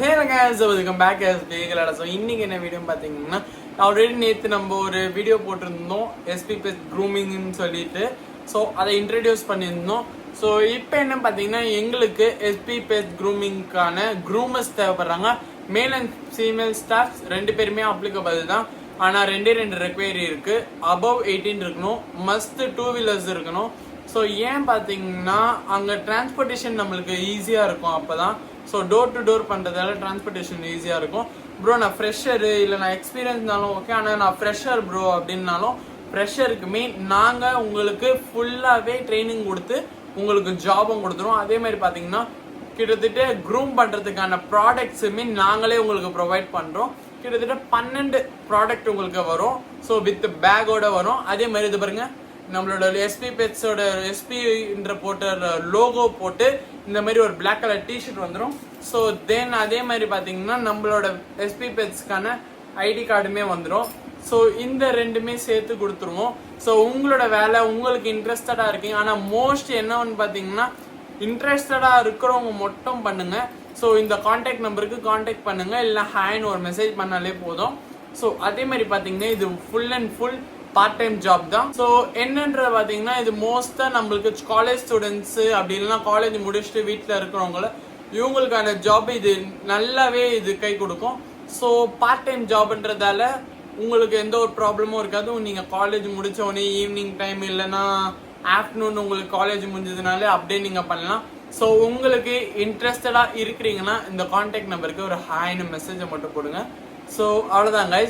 hey guys, welcome back as Vegalada. So இன்னைக்கு என்ன video பாத்தீங்கன்னா ஆல்ரெடி நேத்து நம்ம ஒரு வீடியோ போட்டிருந்தோம் SP Pest Grooming ன்னு சொல்லிட்டு. ஸோ அதை இன்ட்ரடியூஸ் பண்ணியிருந்தோம். ஸோ இப்போ என்ன பார்த்தீங்கன்னா எங்களுக்கு SP Pest Groomingக்கான க்ரூமர்ஸ் தேவைப்படுறாங்க. Male and female staffs ரெண்டு பேருமே அப்ளிகபிள் தான். ஆனால் ரெண்டு ரெக்வயரி இருக்கு. அபவ் 18 இருக்கணும், மஸ்ட் 2 வீலர்ஸ் இருக்கணும். ஸோ ஏன் பார்த்தீங்கன்னா அங்கே டிரான்ஸ்போர்ட்டேஷன் நம்மளுக்கு ஈஸியாக இருக்கும் அப்போதான். ஸோ டோர் டு டோர் பண்ணுறதால டிரான்ஸ்போர்ட்டேஷன் ஈஸியாக இருக்கும். ப்ரோ நான் ஃப்ரெஷரு இல்லை நான் எக்ஸ்பீரியன்ஸ்னாலும் ஓகே, ஆனால் நான் ஃப்ரெஷர் ப்ரோ அப்படின்னாலும் ஃப்ரெஷருக்குமே நாங்கள் உங்களுக்கு ஃபுல்லாகவே ட்ரைனிங் கொடுத்து உங்களுக்கு ஜாபும் கொடுத்துருவோம். அதே மாதிரி பார்த்தீங்கன்னா கிட்டத்தட்ட க்ரூம் பண்ணுறதுக்கான ப்ராடக்ட்ஸுமே நாங்களே உங்களுக்கு ப்ரொவைட் பண்ணுறோம். கிட்டத்தட்ட 12 ப்ராடக்ட் உங்களுக்கு வரும். ஸோ வித் பேக்கோட வரும். அதே மாதிரி இது பாருங்க, நம்மளோட SP Petsோட SPன்ற போட்ட லோகோ போட்டு இந்த மாதிரி ஒரு பிளாக் கலர் டிஷர்ட் வந்துடும். ஸோ தென் அதே மாதிரி பார்த்தீங்கன்னா நம்மளோட SP Petsக்கான ஐடி கார்டுமே வந்துடும். ஸோ இந்த ரெண்டுமே சேர்த்து கொடுத்துருவோம். ஸோ உங்களோட வேலை உங்களுக்கு இன்ட்ரெஸ்டடாக இருக்கீங்க, ஆனால் மோஸ்ட் என்னன்னு பார்த்தீங்கன்னா இன்ட்ரெஸ்டடாக இருக்கிறவங்க மட்டும் பண்ணுங்க. ஸோ இந்த கான்டாக்ட் நம்பருக்கு கான்டாக்ட் பண்ணுங்க, இல்லை ஹாய்னு ஒரு மெசேஜ் பண்ணாலே போதும். ஸோ அதே மாதிரி பார்த்தீங்கன்னா இது full and full part time job தான். ஸோ என்னன்றது பார்த்தீங்கன்னா இது மோஸ்ட்டாக நம்மளுக்கு காலேஜ் ஸ்டூடெண்ட்ஸு அப்படி இல்லைன்னா காலேஜ் முடிச்சுட்டு வீட்டில் இருக்கிறவங்கள இவங்களுக்கான ஜாப் இது நல்லாவே இது கை கொடுக்கும். ஸோ பார்ட் டைம் ஜாப்ன்றதால உங்களுக்கு எந்த ஒரு ப்ராப்ளமும் இருக்காது. நீங்கள் காலேஜ் முடிச்ச உடனே ஈவினிங் டைம் இல்லைன்னா ஆஃப்டர்நூன் உங்களுக்கு காலேஜ் முடிஞ்சதுனால அப்படியே நீங்கள் பண்ணலாம். ஸோ உங்களுக்கு இன்ட்ரெஸ்டடாக இருக்கிறீங்கன்னா இந்த கான்டாக்ட் நம்பருக்கு ஒரு ஹாய்னு மெசேஜை மட்டும் போடுங்க. ஸோ அவ்வளோதான் கைஸ்.